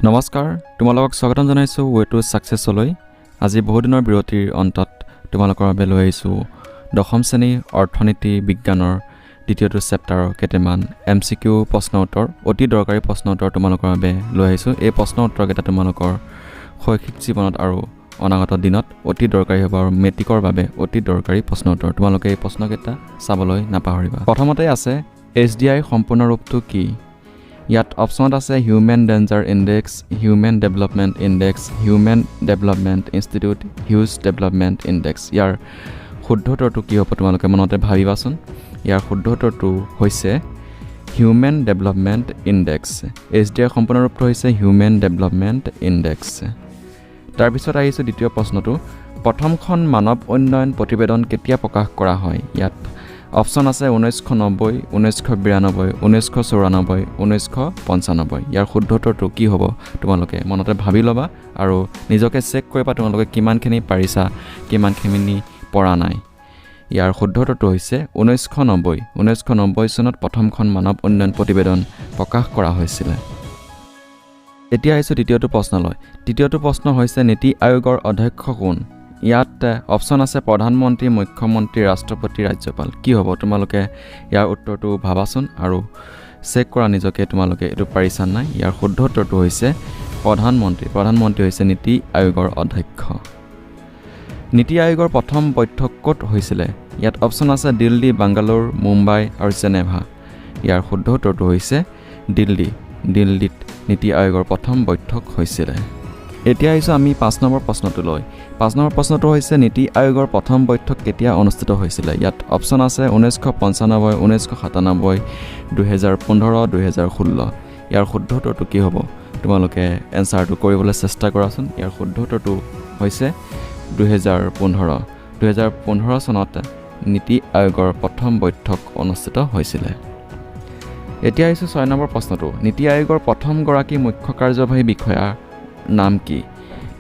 নমস্কাৰ তোমালোকক স্বাগতম জনাইছো ৱে টু সাকসেছলৈ আজি বহু দিনৰ বিৰতিৰ অন্তত তোমালোকৰ বাবে লৈ আহিছো দশম শ্ৰেণীৰ অৰ্থনীতি বিজ্ঞানৰ দ্বিতীয়টো চেপ্টাৰৰ কেইটামান MCQ প্ৰশ্ন উত্তৰ অতি দৰকাৰী প্ৰশ্ন উত্তৰ তোমালোকৰ বাবে লৈ আহিছো এই প্ৰশ্ন উত্তৰকেইটা তোমালোকৰ শৈক্ষিক জীৱনত আৰু অনাগত দিনত অতি দৰকাৰী হ'ব আৰু মেট্ৰিকৰ বাবে অতি দৰকাৰী প্ৰশ্ন উত্তৰ তোমালোকে এই প্ৰশ্নকেইটা চাবলৈ নাপাহৰিবা প্ৰথমতে আছে HDI সম্পূৰ্ণ ৰূপটো কি ইয়াত অপচনত আছে human danger index human development index human development institute huge development index ইয়াৰ শুদ্ধ উত্তৰটো কি হ'ব তোমালোকে মনতে ভাবিবাচোন ইয়াৰ শুদ্ধ উত্তৰটো হৈছে হিউম্যান ডেভেলপমেন্ট ইনডেক্স HDI সম্পূৰ্ণ ৰূপটো হৈছে হিউম্যান ডেভেলপমেন্ট ইনডেক্স তাৰ পিছত আহিছে দ্বিতীয় প্ৰশ্নটো প্ৰথমখন মানৱ উন্নয়ন প্ৰতিবেদন কেতিয়া প্ৰকাশ কৰা হয় ইয়াত অপচন আছে 1990 1992 1994 1995 ইয়াৰ শুদ্ধ উত্তৰটো কি হ'ব তোমালোকে মনতে ভাবি ল'বা আৰু নিজকে চেক কৰিবা তোমালোকে কিমানখিনি পাৰিছা কিমানখিনি পৰা নাই ইয়াৰ শুদ্ধ উত্তৰটো হৈছে 1990 চনত প্ৰথমখন মানৱ উন্নয়ন প্ৰতিবেদন প্ৰকাশ কৰা হৈছিল এতিয়া আহিছো দ্বিতীয়টো প্ৰশ্নলৈ দ্বিতীয়টো প্ৰশ্ন হৈছে নীতি আয়োগৰ অধ্যক্ষ কোন ইয়াত অপচন আছে প্ৰধানমন্ত্ৰী মুখ্যমন্ত্ৰী ৰাষ্ট্ৰপতি ৰাজ্যপাল কি হ'ব তোমালোকে ইয়াৰ উত্তৰটো ভাবাচোন আৰু চেক কৰা নিজকে তোমালোকে এটো পাৰিছা নাই ইয়াৰ শুদ্ধ উত্তৰটো হৈছে প্ৰধানমন্ত্ৰী হৈছে নীতি আয়োগৰ অধ্যক্ষ নীতি আয়োগৰ প্ৰথম বৈঠক ক'ত হৈছিল ইয়াত অপচন আছে দিল্লী বাংগালোৰ মুম্বাই আৰু জেনেভা ইয়াৰ শুদ্ধ উত্তৰটো হৈছে দিল্লীত নীতি আয়োগৰ প্ৰথম বৈঠক হৈছিল এতিয়া আহিছো আমি 5 নম্বৰ প্ৰশ্নটোলৈ 5 নম্বৰ প্ৰশ্নটো হৈছে নীতি আয়োগৰ প্ৰথম বৈঠক কেতিয়া অনুষ্ঠিত হৈছিল ইয়াত অপচন আছে 1995 1997 2015 2016 ইয়াৰ শুদ্ধ উত্তৰটো কি হ'ব তোমালোকে এনসাৰটো কৰিবলৈ চেষ্টা কৰাচোন ইয়াৰ শুদ্ধ উত্তৰটো হৈছে 2015 চনত নীতি আয়োগৰ প্ৰথম বৈঠক অনুষ্ঠিত হৈছিল এতিয়া আহিছো 6 নম্বৰ প্ৰশ্নটো নীতি আয়োগৰ প্ৰথম গৰাকী মুখ্য কাৰ্যবাহী বিষয়া নাম কি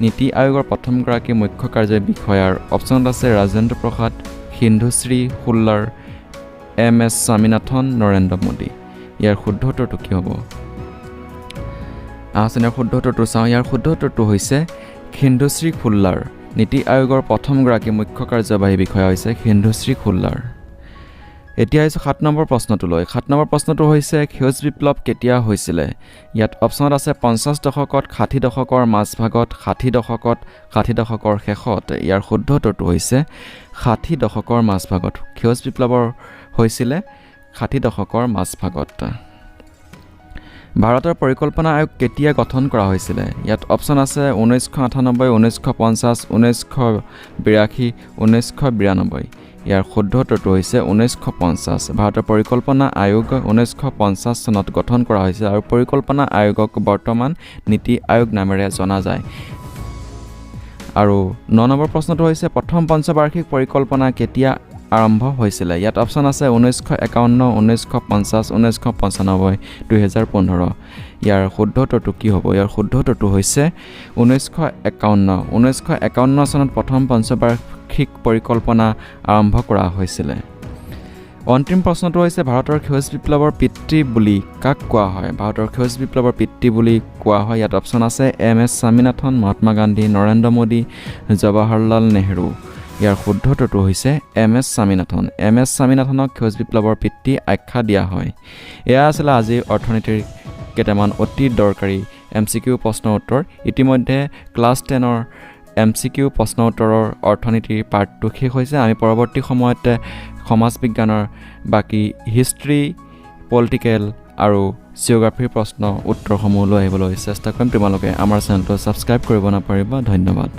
নীতি আয়োগৰ প্ৰথম গৰাকী মুখ্য কাৰ্যবাহী বিষয়াৰ অপচনত আছে ৰাজেন্দ্ৰ প্ৰসাদ সিন্ধুশ্ৰী খুল্লাৰ MS স্বামীনাথন নৰেন্দ্ৰ মোদী ইয়াৰ শুদ্ধ উত্তৰটো কি হ'ব আহচোন শুদ্ধ উত্তৰটো চাওঁ ইয়াৰ শুদ্ধ উত্তৰটো হৈছে সিন্ধুশ্ৰী খুল্লাৰ নীতি আয়োগৰ প্ৰথম গৰাকী মুখ্য কাৰ্যবাহী বিষয়া হৈছে সিন্ধুশ্ৰী খুল্লাৰ এতিয়া আহিছো 7 নম্বৰ প্ৰশ্নটোলৈ 7 নম্বৰ প্ৰশ্নটো হৈছে সেউজ বিপ্লৱ কেতিয়া হৈছিল ইয়াত অপচনত আছে 50 দশকত 60 দশকৰ মাজভাগত 60 দশকত 60 দশকৰ শেষত ইয়াৰ শুদ্ধ উত্তৰটো হৈছে 60 দশকৰ মাজভাগত সেউজ বিপ্লৱৰ হৈছিল 60 দশকৰ মাজভাগত ভাৰতৰ পৰিকল্পনা আয়োগ কেতিয়া গঠন কৰা হৈছিল ইয়াত অপচন আছে 1998 1950 1982 1992 ইয়াৰ শুদ্ধ উত্তৰটো হৈছে 1950 ভাৰতৰ পৰিকল্পনা আয়োগ 1950 চনত গঠন কৰা হৈছিল আৰু পৰিকল্পনা আয়োগক বৰ্তমান নীতি আয়োগ নামেৰে জনা যায় আৰু 9 নম্বৰ প্ৰশ্নটো হৈছে প্ৰথম পঞ্চবাৰ্ষিক পৰিকল্পনা কেতিয়া আৰম্ভ হৈছিল ইয়াত অপচন আছে 1951 1950 1995 2015 ইয়াৰ শুদ্ধ উত্তৰটো কি হ'ব ইয়াৰ শুদ্ধ উত্তৰটো হৈছে 1951 চনত প্ৰথম পঞ্চবাৰ্ষিক পৰিকল্পনা আৰম্ভ কৰা হৈছিল অন্তিম প্ৰশ্নটো হৈছে ভাৰতৰ সেউজ বিপ্লৱৰ পিতৃ বুলি কাক কোৱা হয় ভাৰতৰ সেউজ বিপ্লৱৰ পিতৃ বুলি কোৱা হয় ইয়াত অপচন আছে MS স্বামীনাথন মহাত্মা গান্ধী নৰেন্দ্ৰ মোদী জৱাহৰলাল নেহৰু ইয়াৰ শুদ্ধ উত্তৰটো হৈছে MS স্বামীনাথনক সেউজ বিপ্লৱৰ পিতৃ আখ্যা দিয়া হয় এয়া আছিল আজিৰ অৰ্থনীতিৰ কেইটামান অতি দৰকাৰী MCQ প্ৰশ্ন উত্তৰ ইতিমধ্যে ক্লাছ 10ৰ MCQ প্ৰশ্ন উত্তৰৰ অৰ্থনীতিৰ পাৰ্টটো শেষ হৈছে আমি পৰৱৰ্তী সময়ত সমাজ বিজ্ঞানৰ বাকি হিষ্ট্ৰী পলিটিকেল আৰু জিঅ'গ্ৰাফিৰ প্ৰশ্ন উত্তৰসমূহ লৈ আহিবলৈ চেষ্টা কৰিম তোমালোকে আমাৰ চেনেলটো ছাবস্ক্ৰাইব কৰিব নাপাহৰিবা ধন্যবাদ